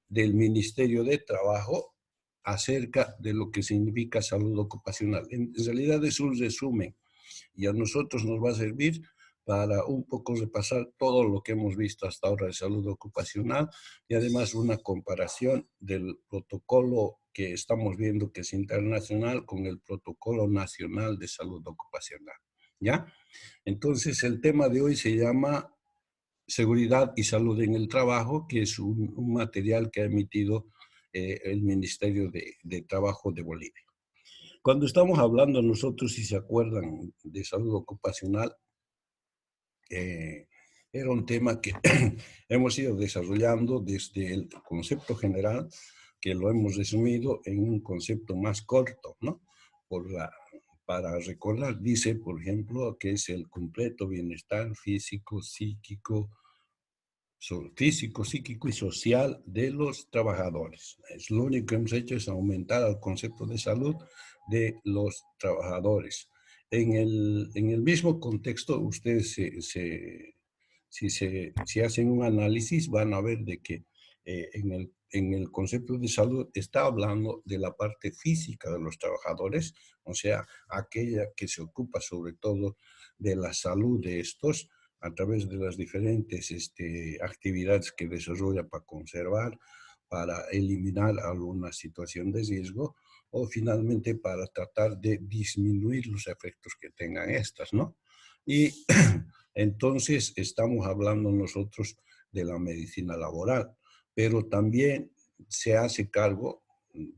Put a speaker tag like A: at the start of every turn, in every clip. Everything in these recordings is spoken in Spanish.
A: del Ministerio de Trabajo acerca de lo que significa salud ocupacional. En realidad es un resumen y a nosotros nos va a servir para un poco repasar todo lo que hemos visto hasta ahora de salud ocupacional y además una comparación del protocolo que estamos viendo que es internacional con el protocolo nacional de salud ocupacional. ¿Ya? Entonces el tema de hoy se llama Seguridad y Salud en el Trabajo, que es un material que ha emitido el Ministerio de Trabajo de Bolivia. Cuando estamos hablando nosotros, si se acuerdan, de salud ocupacional, era un tema que hemos ido desarrollando desde el concepto general, que lo hemos resumido en un concepto más corto, ¿no? Para recordar, dice, por ejemplo, que es el completo bienestar físico, psíquico y social de los trabajadores. Es lo único que hemos hecho es aumentar el concepto de salud de los trabajadores. En el mismo contexto, ustedes si hacen un análisis van a ver de que en el concepto de salud está hablando de la parte física de los trabajadores, o sea, aquella que se ocupa sobre todo de la salud de estos, a través de las diferentes actividades que desarrolla para conservar, para eliminar alguna situación de riesgo o finalmente para tratar de disminuir los efectos que tengan estas, ¿no? Y entonces estamos hablando nosotros de la medicina laboral, pero también se hace cargo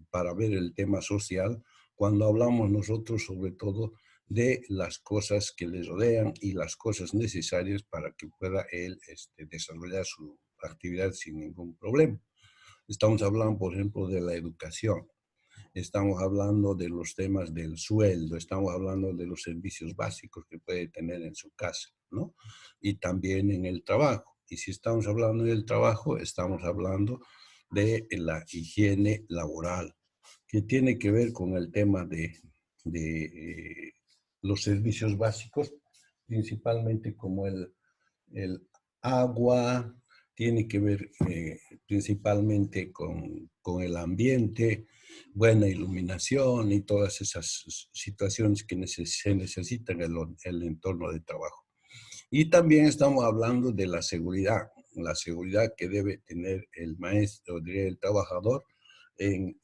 A: para ver el tema social cuando hablamos nosotros sobre todo de las cosas que le rodean y las cosas necesarias para que pueda él desarrollar su actividad sin ningún problema. Estamos hablando, por ejemplo, de la educación, estamos hablando de los temas del sueldo, estamos hablando de los servicios básicos que puede tener en su casa, ¿no? Y también en el trabajo. Y si estamos hablando del trabajo, estamos hablando de la higiene laboral, que tiene que ver con el tema de los servicios básicos, principalmente como el agua, tiene que ver principalmente con el ambiente, buena iluminación y todas esas situaciones que se necesitan en el entorno de trabajo. Y también estamos hablando de la seguridad que debe tener el maestro, el trabajador en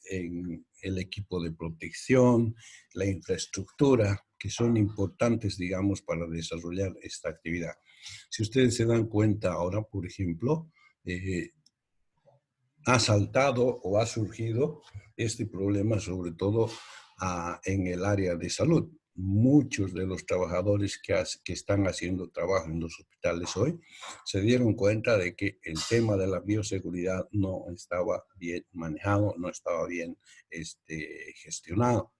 A: el equipo de protección, la infraestructura, que son importantes, digamos, para desarrollar esta actividad. Si ustedes se dan cuenta ahora, por ejemplo, ha saltado o ha surgido este problema sobre todo en el área de salud. Muchos de los trabajadores que están haciendo trabajo en los hospitales hoy se dieron cuenta de que el tema de la bioseguridad no estaba bien manejado, no estaba bien gestionado.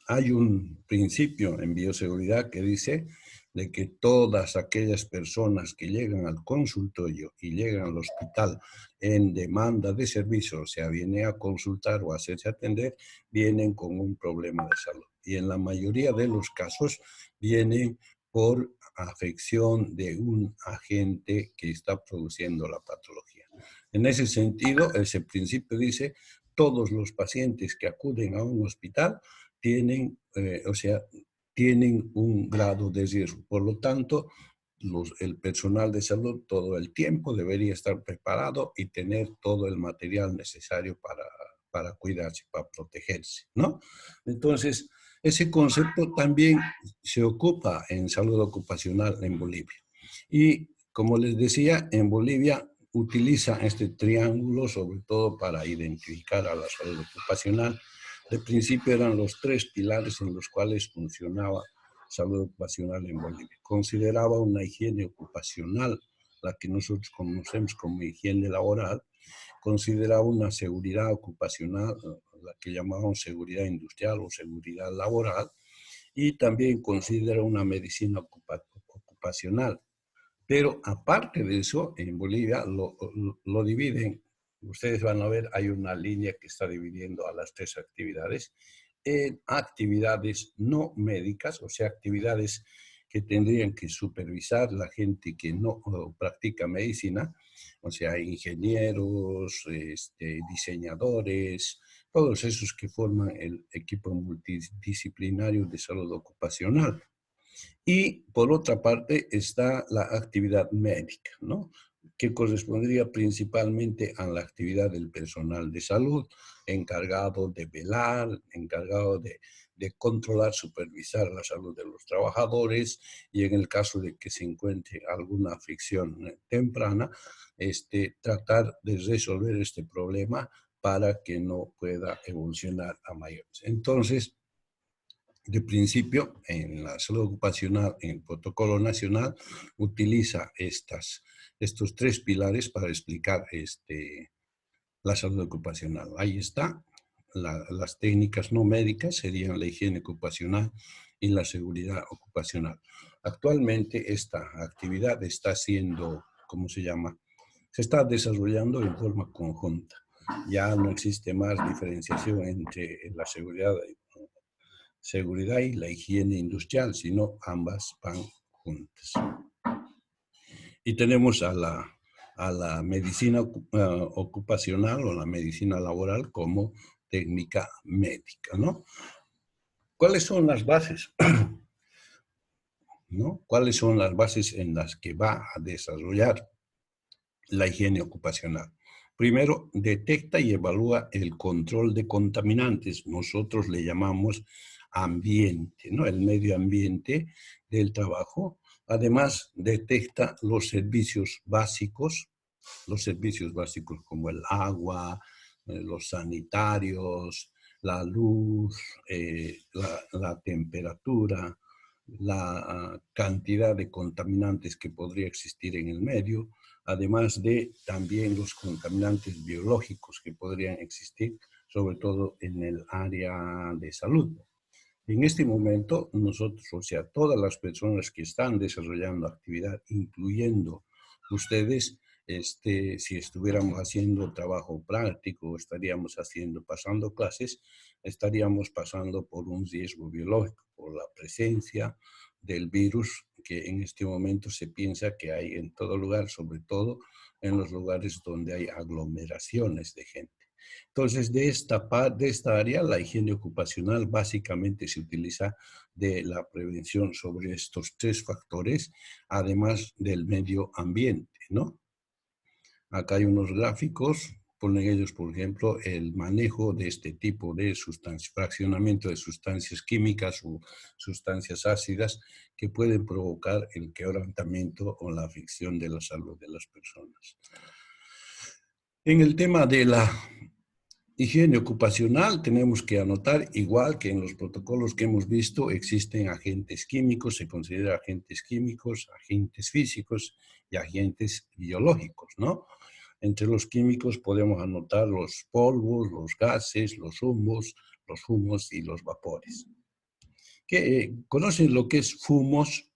A: Hay un principio en bioseguridad que dice de que todas aquellas personas que llegan al consultorio y llegan al hospital en demanda de servicio, o sea, vienen a consultar o a hacerse atender, vienen con un problema de salud. Y en la mayoría de los casos vienen por afección de un agente que está produciendo la patología. En ese sentido, ese principio dice, todos los pacientes que acuden a un hospital tienen, tienen un grado de riesgo. Por lo tanto, el personal de salud todo el tiempo debería estar preparado y tener todo el material necesario para cuidarse, para protegerse, ¿no? Entonces, ese concepto también se ocupa en salud ocupacional en Bolivia. Y como les decía, en Bolivia utiliza este triángulo sobre todo para identificar a la salud ocupacional. De principio eran los tres pilares en los cuales funcionaba salud ocupacional en Bolivia. Consideraba una higiene ocupacional, la que nosotros conocemos como higiene laboral, consideraba una seguridad ocupacional, la que llamamos seguridad industrial o seguridad laboral, y también considera una medicina ocupacional. Pero aparte de eso, en Bolivia lo dividen, ustedes van a ver, hay una línea que está dividiendo a las tres actividades en actividades no médicas, o sea, actividades que tendrían que supervisar la gente que no practica medicina, o sea, ingenieros, diseñadores, todos esos que forman el equipo multidisciplinario de salud ocupacional. Y por otra parte está la actividad médica, ¿no? Que correspondería principalmente a la actividad del personal de salud, encargado de velar, encargado de controlar, supervisar la salud de los trabajadores y en el caso de que se encuentre alguna afección temprana, tratar de resolver este problema para que no pueda evolucionar a mayores. Entonces, de principio, en la salud ocupacional, en el protocolo nacional, utiliza estos tres pilares para explicar la salud ocupacional. Ahí está. Las técnicas no médicas serían la higiene ocupacional y la seguridad ocupacional. Actualmente esta actividad está siendo, ¿cómo se llama? Se está desarrollando en forma conjunta. Ya no existe más diferenciación entre la seguridad y la higiene industrial, sino ambas van juntas. Y tenemos a la medicina ocupacional o la medicina laboral como técnica médica, ¿no? ¿Cuáles son las bases? ¿No? ¿Cuáles son las bases en las que va a desarrollar la higiene ocupacional? Primero, detecta y evalúa el control de contaminantes. Nosotros le llamamos ambiente, ¿no? El medio ambiente del trabajo. Además, detecta los servicios básicos como el agua, los sanitarios, la luz, la temperatura, la cantidad de contaminantes que podría existir en el medio, además de también los contaminantes biológicos que podrían existir, sobre todo en el área de salud. En este momento, nosotros, o sea, todas las personas que están desarrollando actividad, incluyendo ustedes, si estuviéramos haciendo trabajo práctico, estaríamos pasando clases, estaríamos pasando por un riesgo biológico, por la presencia del virus que en este momento se piensa que hay en todo lugar, sobre todo en los lugares donde hay aglomeraciones de gente. Entonces, de esta área, la higiene ocupacional básicamente se utiliza de la prevención sobre estos tres factores, además del medio ambiente, ¿no? Acá hay unos gráficos, ponen ellos, por ejemplo, el manejo de este tipo de sustancias, fraccionamiento de sustancias químicas o sustancias ácidas que pueden provocar el quebrantamiento o la afección de la salud de las personas. En el tema de la higiene ocupacional tenemos que anotar, igual que en los protocolos que hemos visto, existen agentes químicos, se considera agentes químicos, agentes físicos y agentes biológicos, ¿no? Entre los químicos podemos anotar los polvos, los gases, los humos y los vapores. ¿Conocen lo que es fumos?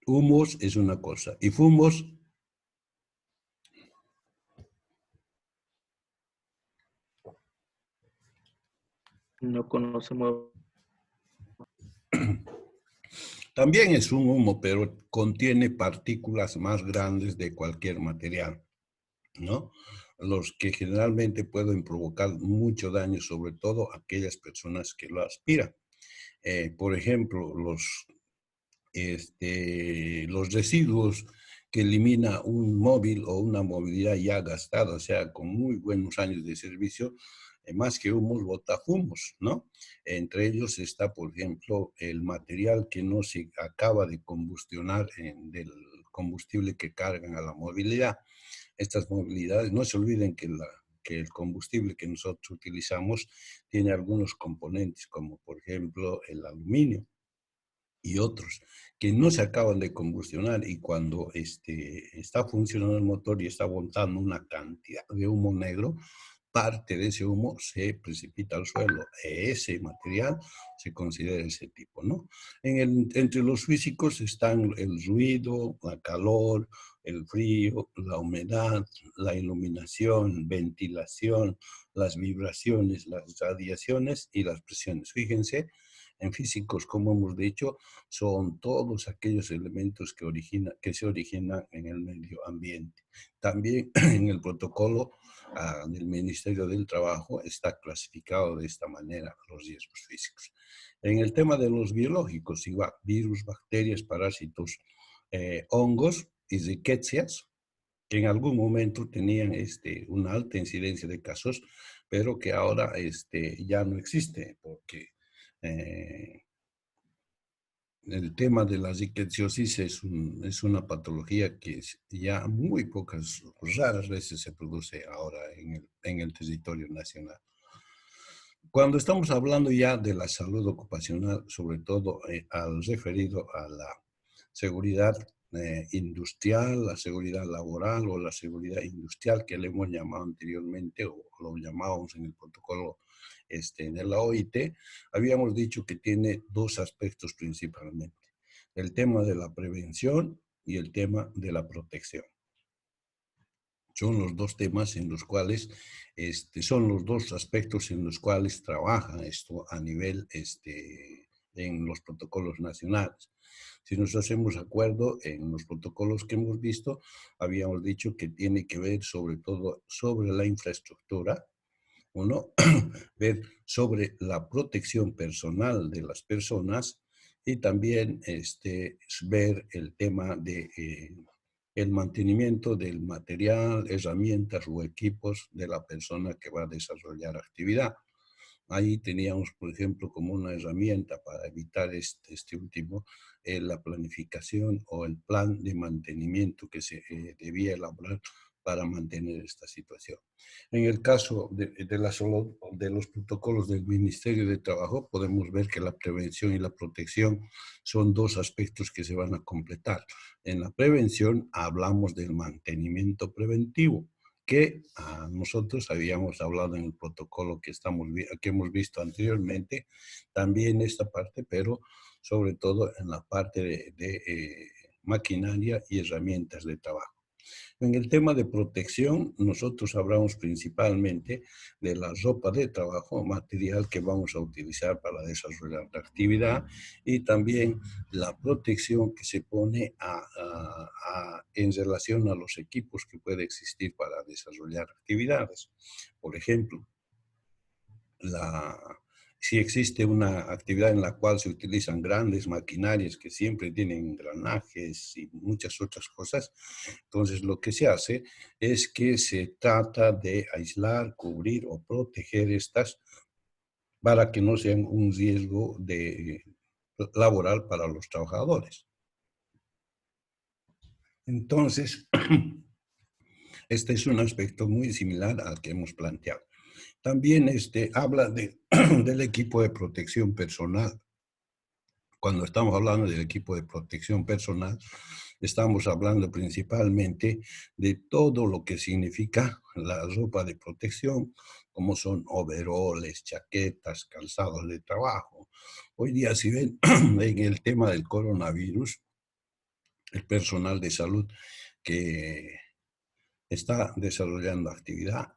A: Humos es una cosa y fumos
B: no conocemos.
A: también es un humo, pero contiene partículas más grandes de cualquier material, ¿no? Los que generalmente pueden provocar mucho daño, sobre todo a aquellas personas que lo aspiran. Por ejemplo, los residuos que elimina un móvil o una movilidad ya gastada, o sea, con muy buenos años de servicio, más que humos, bota fumos, ¿no? Entre ellos está, por ejemplo, el material que no se acaba de combustionar del combustible que cargan a la movilidad. Estas movilidades, no se olviden que el combustible que nosotros utilizamos tiene algunos componentes, como por ejemplo el aluminio y otros que no se acaban de combustionar y cuando está funcionando el motor y está botando una cantidad de humo negro, parte de ese humo se precipita al suelo. Ese material se considera ese tipo, ¿no? Entre los físicos están el ruido, la calor, el frío, la humedad, la iluminación, ventilación, las vibraciones, las radiaciones y las presiones. Fíjense, En físicos, como hemos dicho, son todos aquellos elementos que se originan en el medio ambiente. También en el protocolo del Ministerio del Trabajo está clasificado de esta manera los riesgos físicos. En el tema de los biológicos, igual, virus, bacterias, parásitos, hongos y riquecias, que en algún momento tenían una alta incidencia de casos, pero que ahora ya no existe, porque eh, el tema de la riqueciosis es una patología que ya muy pocas, raras veces se produce ahora en el territorio nacional. Cuando estamos hablando ya de la salud ocupacional, sobre todo al referido a la seguridad industrial, la seguridad laboral o la seguridad industrial que le hemos llamado anteriormente o lo llamábamos en el protocolo de la OIT, habíamos dicho que tiene dos aspectos principalmente, el tema de la prevención y el tema de la protección. Son los dos temas en los cuales, son los dos aspectos en los cuales trabaja esto a nivel, en los protocolos nacionales. Si nos hacemos acuerdo, en los protocolos que hemos visto, habíamos dicho que tiene que ver sobre todo sobre la infraestructura, uno, ver sobre la protección personal de las personas y también ver el tema de el mantenimiento del material, herramientas o equipos de la persona que va a desarrollar actividad. Ahí teníamos, por ejemplo, como una herramienta para evitar este último, la planificación o el plan de mantenimiento que se debía elaborar para mantener esta situación. En el caso de los protocolos del Ministerio de Trabajo, podemos ver que la prevención y la protección son dos aspectos que se van a completar. En la prevención hablamos del mantenimiento preventivo, que nosotros habíamos hablado en el protocolo que hemos visto anteriormente, también esta parte, pero sobre todo en la parte de maquinaria y herramientas de trabajo. En el tema de protección, nosotros hablamos principalmente de la ropa de trabajo, material que vamos a utilizar para desarrollar la actividad y también la protección que se pone en relación a los equipos que puede existir para desarrollar actividades. Por ejemplo, si existe una actividad en la cual se utilizan grandes maquinarias que siempre tienen engranajes y muchas otras cosas, entonces lo que se hace es que se trata de aislar, cubrir o proteger estas para que no sean un riesgo laboral para los trabajadores. Entonces, este es un aspecto muy similar al que hemos planteado. También habla del equipo de protección personal. Cuando estamos hablando del equipo de protección personal, estamos hablando principalmente de todo lo que significa la ropa de protección, como son overoles, chaquetas, calzados de trabajo. Hoy día, si ven en el tema del coronavirus, el personal de salud que está desarrollando actividad,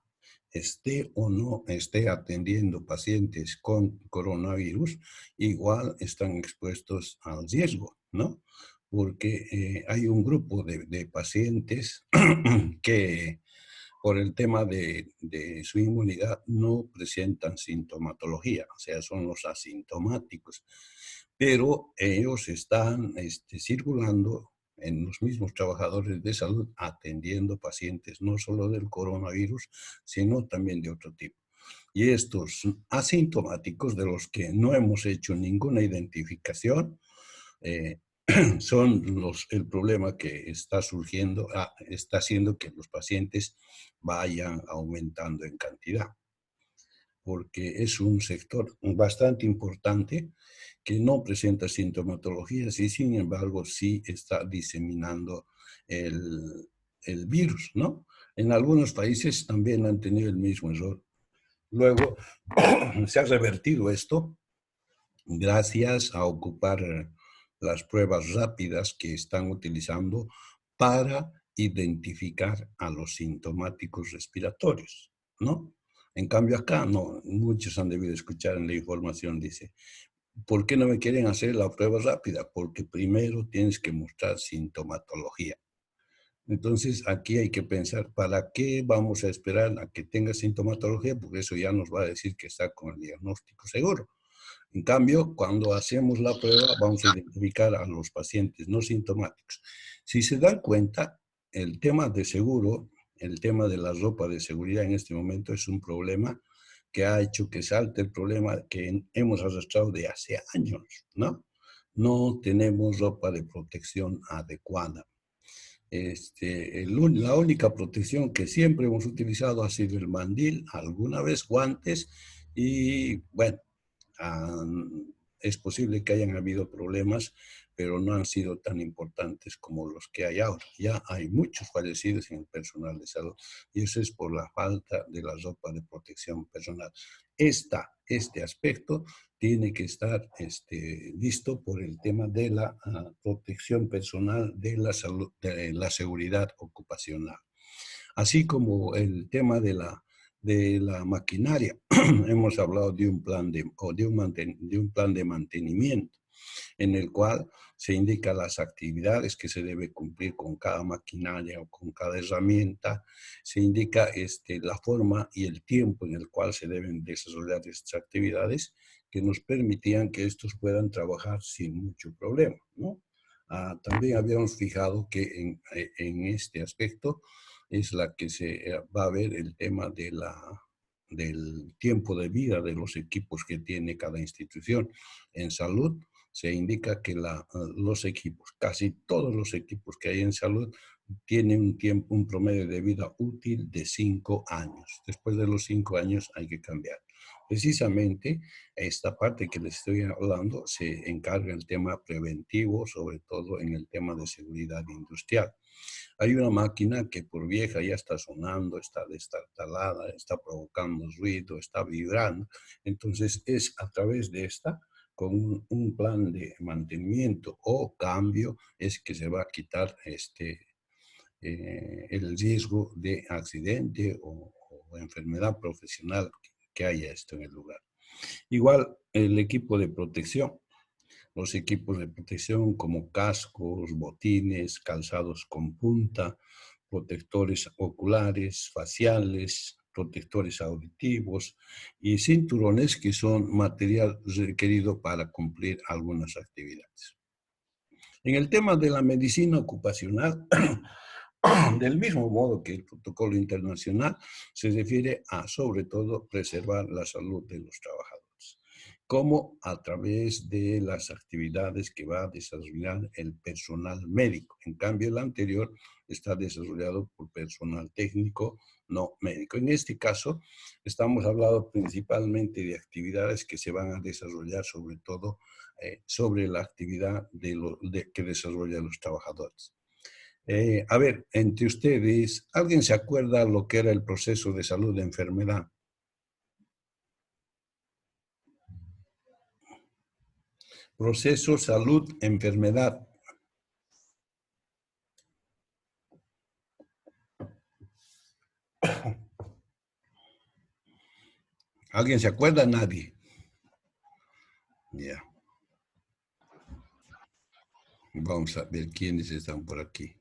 A: esté o no esté atendiendo pacientes con coronavirus, igual están expuestos al riesgo, ¿no? Porque hay un grupo de pacientes que por el tema de su inmunidad no presentan sintomatología, o sea, son los asintomáticos, pero ellos están circulando en los mismos trabajadores de salud atendiendo pacientes no solo del coronavirus, sino también de otro tipo. Y estos asintomáticos de los que no hemos hecho ninguna identificación, eh, son el problema que está surgiendo, está haciendo que los pacientes vayan aumentando en cantidad, porque es un sector bastante importante que no presenta sintomatologías y sin embargo sí está diseminando el virus, ¿no? En algunos países también han tenido el mismo error. Luego se ha revertido esto gracias a ocupar las pruebas rápidas que están utilizando para identificar a los sintomáticos respiratorios, ¿no? En cambio acá, no, muchos han debido escuchar en la información, dice, ¿Por qué no me quieren hacer la prueba rápida? Porque primero tienes que mostrar sintomatología. Entonces, aquí hay que pensar, ¿para qué vamos a esperar a que tenga sintomatología? Porque eso ya nos va a decir que está con el diagnóstico seguro. En cambio, cuando hacemos la prueba, vamos a identificar a los pacientes no sintomáticos. Si se dan cuenta, el tema de seguro, el tema de la ropa de seguridad en este momento es un problema que ha hecho que salte el problema que hemos arrastrado de hace años, ¿no? No tenemos ropa de protección adecuada. La única protección que siempre hemos utilizado ha sido el mandil, alguna vez guantes y, bueno, es posible que hayan habido problemas, pero no han sido tan importantes como los que hay ahora. Ya hay muchos fallecidos en el personal de salud y eso es por la falta de la ropa de protección personal. Este aspecto tiene que estar listo por el tema de la protección personal, de la salud, de la seguridad ocupacional. Así como el tema de la maquinaria. Hemos hablado de un plan de plan de mantenimiento en el cual se indican las actividades que se debe cumplir con cada maquinaria o con cada herramienta, se indica la forma y el tiempo en el cual se deben desarrollar estas actividades que nos permitían que estos puedan trabajar sin mucho problema, ¿no? También habíamos fijado que en este aspecto es la que se va a ver el tema del tiempo de vida de los equipos que tiene cada institución. En salud se indica que los equipos, casi todos los equipos que hay en salud, tienen un promedio de vida útil de 5 años. Después de los 5 años hay que cambiar. Precisamente esta parte que les estoy hablando se encarga el tema preventivo, sobre todo en el tema de seguridad industrial. Hay una máquina que por vieja ya está sonando, está destartalada, está provocando ruido, está vibrando. Entonces es a través de esta, con un plan de mantenimiento o cambio, es que se va a quitar el riesgo de accidente o enfermedad profesional que haya esto en el lugar. Igual el equipo de protección. Los equipos de protección como cascos, botines, calzados con punta, protectores oculares, faciales, protectores auditivos y cinturones que son material requerido para cumplir algunas actividades. En el tema de la medicina ocupacional, del mismo modo que el protocolo internacional, se refiere a, sobre todo, preservar la salud de los trabajadores, como a través de las actividades que va a desarrollar el personal médico. En cambio, el anterior está desarrollado por personal técnico, no médico. En este caso, estamos hablando principalmente de actividades que se van a desarrollar, sobre todo, sobre la actividad que desarrollan los trabajadores. A ver, entre ustedes, ¿alguien se acuerda lo que era el proceso de salud de enfermedad? Proceso, salud, enfermedad. ¿Alguien se acuerda? Nadie. Ya. Vamos a ver quiénes están por aquí.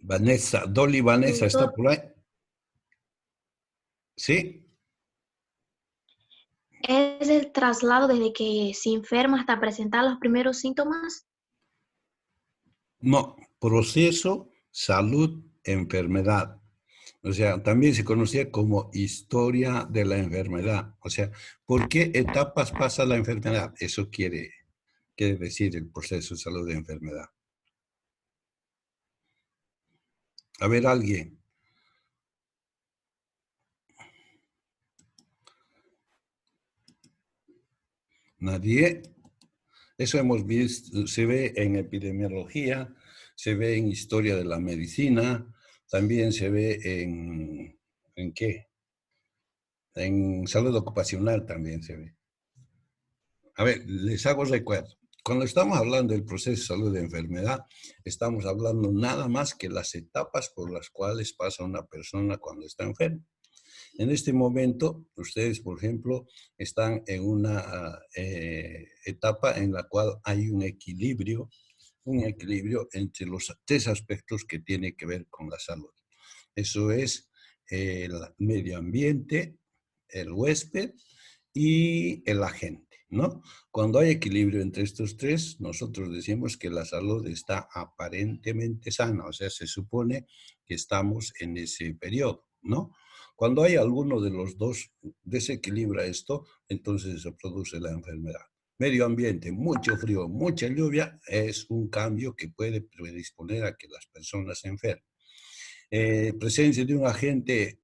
A: Vanessa, Dolly Vanessa, ¿está por ahí? ¿Sí?
C: ¿Es el traslado desde que se enferma hasta presentar los primeros síntomas?
A: No, proceso, salud, enfermedad. O sea, también se conocía como historia de la enfermedad. O sea, ¿por qué etapas pasa la enfermedad? Eso quiere decir el proceso de salud de enfermedad. A ver, alguien. Nadie. Eso hemos visto, se ve en epidemiología, se ve en historia de la medicina, también se ve ¿en qué? En salud ocupacional también se ve. A ver, les hago recuerdo. Cuando estamos hablando del proceso de salud de enfermedad, estamos hablando nada más que las etapas por las cuales pasa una persona cuando está enferma. En este momento, ustedes, por ejemplo, están en una etapa en la cual hay un equilibrio entre los tres aspectos que tienen que ver con la salud. Eso es el medio ambiente, el huésped y el agente, ¿no? Cuando hay equilibrio entre estos tres, nosotros decimos que la salud está aparentemente sana, o sea, se supone que estamos en ese periodo, ¿no? Cuando hay alguno de los dos desequilibra esto, entonces se produce la enfermedad. Medio ambiente, mucho frío, mucha lluvia, es un cambio que puede predisponer a que las personas se enfermen. Presencia de un agente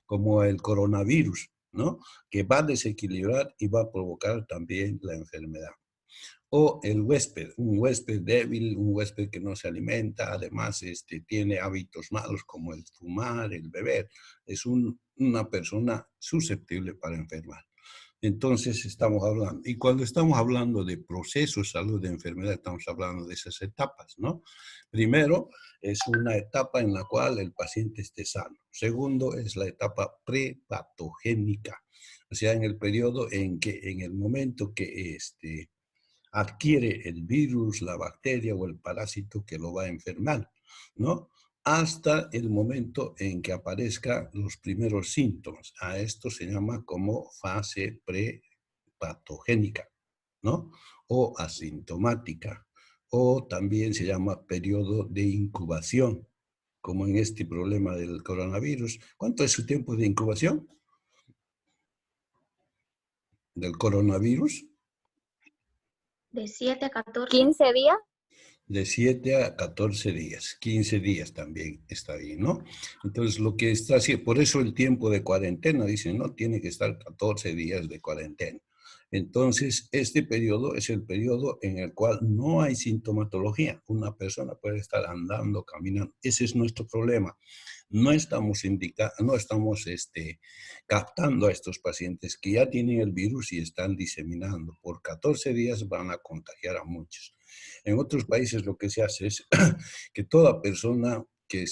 A: como el coronavirus, ¿no? Que va a desequilibrar y va a provocar también la enfermedad. O el huésped, un huésped débil, un huésped que no se alimenta, además tiene hábitos malos como el fumar, el beber. Es una persona susceptible para enfermar. Entonces estamos hablando, y cuando estamos hablando de procesos, salud de enfermedad, estamos hablando de esas etapas, ¿no? Primero, es una etapa en la cual el paciente esté sano. Segundo, es la etapa prepatogénica, o sea, en el periodo en el momento que adquiere el virus, la bacteria o el parásito que lo va a enfermar, ¿no? Hasta el momento en que aparezcan los primeros síntomas. A esto se llama como fase prepatogénica, ¿no? O asintomática. O también se llama periodo de incubación, como en este problema del coronavirus. ¿Cuánto es su tiempo de incubación del coronavirus?
C: De 7 a 14.
D: 15 días.
A: De 7 a 14 días, 15 días también está bien, ¿no? Entonces, lo que está haciendo, por eso el tiempo de cuarentena, dicen, no, tiene que estar 14 días de cuarentena. Entonces, este periodo es el periodo en el cual no hay sintomatología. Una persona puede estar andando, caminando. Ese es nuestro problema. No estamos captando a estos pacientes que ya tienen el virus y están diseminando. Por 14 días van a contagiar a muchos. En otros países lo que se hace es que toda persona que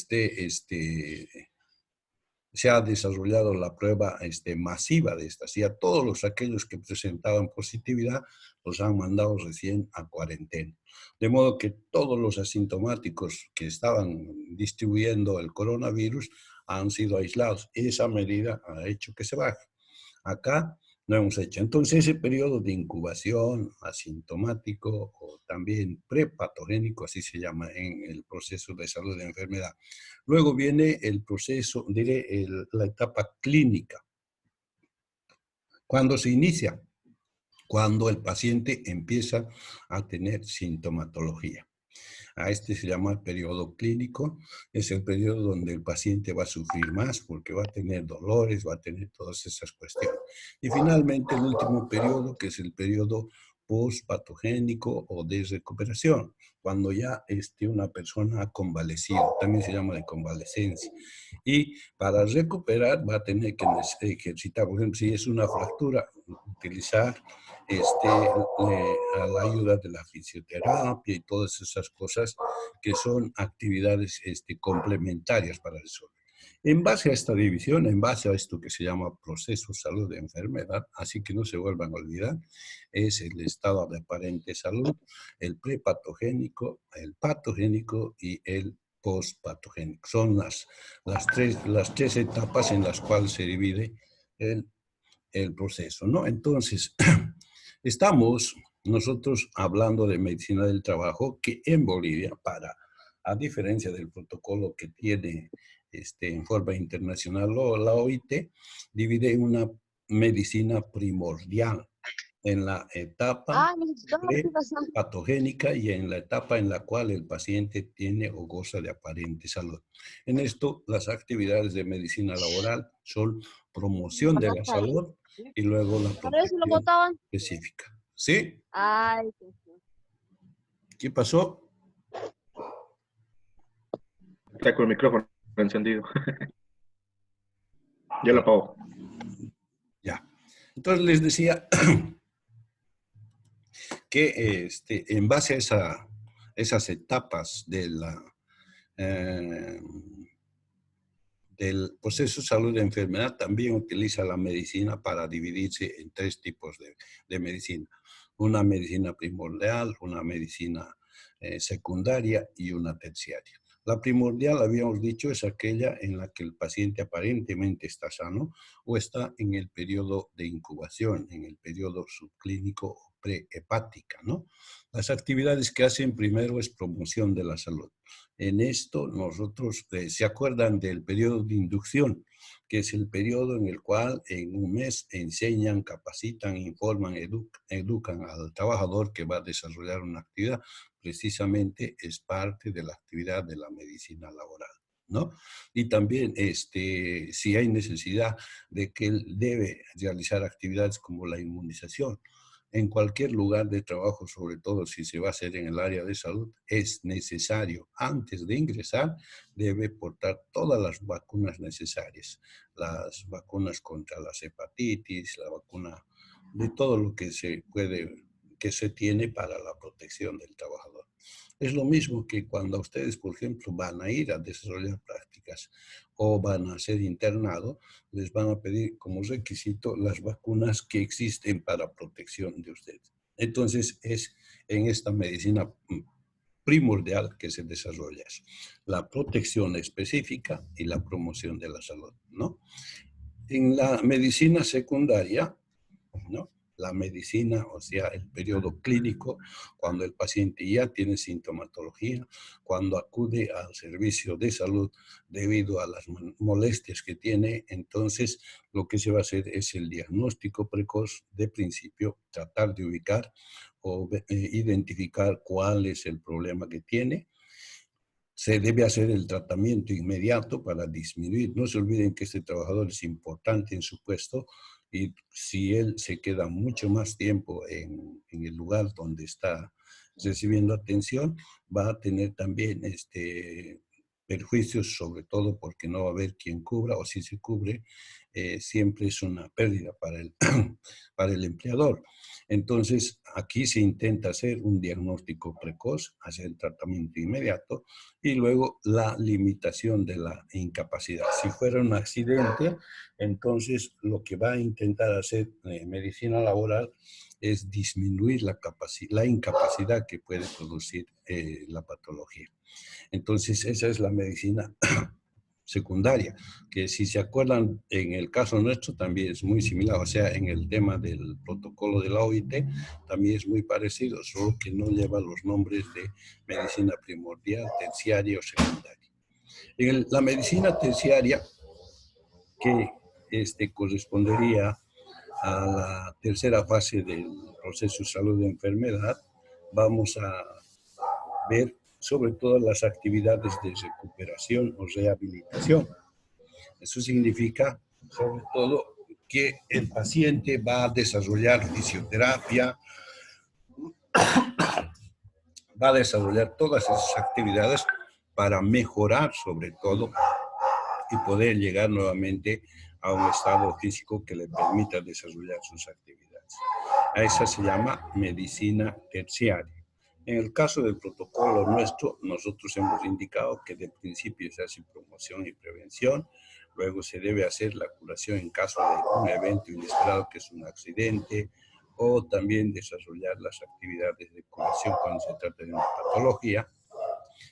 A: se ha desarrollado la prueba masiva de estas y a todos aquellos que presentaban positividad los han mandado recién a cuarentena. De modo que todos los asintomáticos que estaban distribuyendo el coronavirus han sido aislados. Esa medida ha hecho que se baje. Acá no hemos hecho. Entonces, ese periodo de incubación asintomático o también prepatogénico, así se llama en el proceso de salud de enfermedad. Luego viene el proceso, la etapa clínica. ¿Cuándo se inicia? Cuando el paciente empieza a tener sintomatología. A este se llama el periodo clínico, es el periodo donde el paciente va a sufrir más porque va a tener dolores, va a tener todas esas cuestiones. Y finalmente el último periodo, que es el periodo postpatogénico o de recuperación, cuando ya una persona ha convalecido, también se llama de convalecencia. Y para recuperar va a tener que ejercitar, por ejemplo, si es una fractura, utilizar a la ayuda de la fisioterapia y todas esas cosas que son actividades complementarias para resolver. En base a esta división, en base a esto que se llama proceso salud de enfermedad, así que no se vuelvan a olvidar, es el estado de aparente salud, el prepatogénico, el patogénico y el postpatogénico. Son las tres etapas en las cuales se divide el proceso, ¿no? Entonces, estamos nosotros hablando de medicina del trabajo que en Bolivia, a diferencia del protocolo que tiene en forma internacional la OIT, divide en una medicina primordial en la etapa patogénica y en la etapa en la cual el paciente tiene o goza de aparente salud. En esto, las actividades de medicina laboral son promoción de la salud y luego la protección específica. ¿Sí?
D: Ay,
A: ¿Qué pasó?
B: Está con el micrófono encendido. Ya lo apago.
A: Ya. Entonces les decía que en base a esas etapas de del proceso de salud de enfermedad, también utiliza la medicina para dividirse en tres tipos de medicina. Una medicina primordial, una medicina secundaria y una terciaria. La primordial, habíamos dicho, es aquella en la que el paciente aparentemente está sano o está en el periodo de incubación, en el periodo subclínico o prehepática, ¿no? Las actividades que hacen primero es promoción de la salud. En esto nosotros, ¿se acuerdan del periodo de inducción? Que es el periodo en el cual en un mes enseñan, capacitan, informan, educan al trabajador que va a desarrollar una actividad. Precisamente es parte de la actividad de la medicina laboral, ¿no? Y también si hay necesidad de que él debe realizar actividades como la inmunización, en cualquier lugar de trabajo, sobre todo si se va a hacer en el área de salud, es necesario, antes de ingresar, debe portar todas las vacunas necesarias. Las vacunas contra las hepatitis, la vacuna de todo lo que que se tiene para la protección del trabajador. Es lo mismo que cuando ustedes, por ejemplo, van a ir a desarrollar prácticas o van a ser internados, les van a pedir como requisito las vacunas que existen para protección de ustedes. Entonces, es en esta medicina primordial que se desarrolla eso. La protección específica y la promoción de la salud, ¿no? En la medicina secundaria, ¿no? La medicina, o sea, el periodo clínico, cuando el paciente ya tiene sintomatología, cuando acude al servicio de salud debido a las molestias que tiene, entonces lo que se va a hacer es el diagnóstico precoz. De principio, tratar de ubicar o identificar cuál es el problema que tiene. Se debe hacer el tratamiento inmediato para disminuir. No se olviden que este trabajador es importante en su puesto y si él se queda mucho más tiempo en el lugar donde está recibiendo atención, va a tener también perjuicios, sobre todo porque no va a haber quien cubra, o si se cubre, siempre es una pérdida para el empleador. Entonces, aquí se intenta hacer un diagnóstico precoz, hacer el tratamiento inmediato y luego la limitación de la incapacidad. Si fuera un accidente, entonces lo que va a intentar hacer medicina laboral es disminuir la incapacidad que puede producir la patología. Entonces, esa es la medicina secundaria, que si se acuerdan, en el caso nuestro también es muy similar, o sea, en el tema del protocolo de la OIT también es muy parecido, solo que no lleva los nombres de medicina primordial, terciaria o secundaria. En la medicina terciaria, que correspondería a la tercera fase del proceso de salud de enfermedad, vamos a ver sobre todo las actividades de recuperación o rehabilitación. Eso significa, sobre todo, que el paciente va a desarrollar fisioterapia, va a desarrollar todas esas actividades para mejorar, sobre todo, y poder llegar nuevamente a un estado físico que le permita desarrollar sus actividades. A esa se llama medicina terciaria. En el caso del protocolo nuestro, nosotros hemos indicado que de principio se hace promoción y prevención, luego se debe hacer la curación en caso de un evento inesperado que es un accidente, o también desarrollar las actividades de curación cuando se trata de una patología.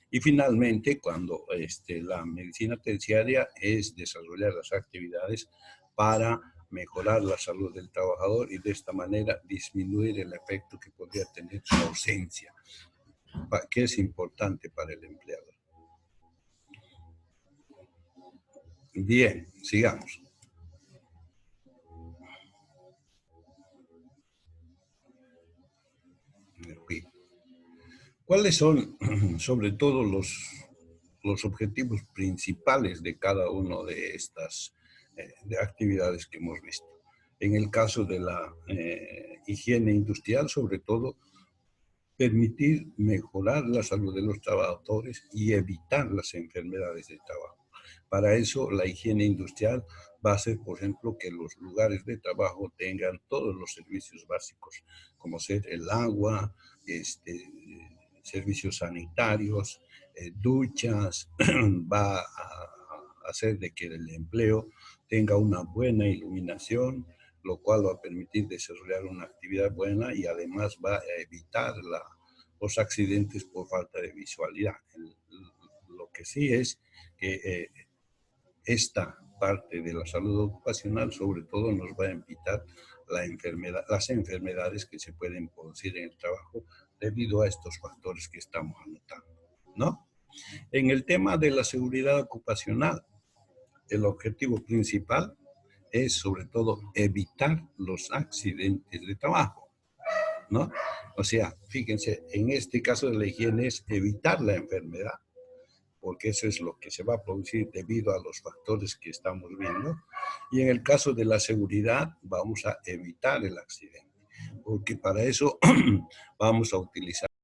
A: Y finalmente, cuando la medicina terciaria es desarrollar las actividades para mejorar la salud del trabajador y de esta manera disminuir el efecto que podría tener su ausencia, que es importante para el empleador. Bien, sigamos. ¿Cuáles son, sobre todo, los objetivos principales de cada una de estas de actividades que hemos visto? En el caso de la higiene industrial, sobre todo, permitir mejorar la salud de los trabajadores y evitar las enfermedades de trabajo. Para eso, la higiene industrial va a ser, por ejemplo, que los lugares de trabajo tengan todos los servicios básicos, como ser el agua, servicios sanitarios, duchas, va a hacer de que el empleo tenga una buena iluminación, lo cual va a permitir desarrollar una actividad buena y además va a evitar los accidentes por falta de visualidad. Lo que sí es que esta parte de la salud ocupacional sobre todo nos va a evitar las enfermedades que se pueden producir en el trabajo debido a estos factores que estamos anotando, ¿no? En el tema de la seguridad ocupacional, el objetivo principal es sobre todo evitar los accidentes de trabajo, ¿no? O sea, fíjense, en este caso de la higiene es evitar la enfermedad, porque eso es lo que se va a producir debido a los factores que estamos viendo. Y en el caso de la seguridad, vamos a evitar el accidente, porque para eso vamos a utilizar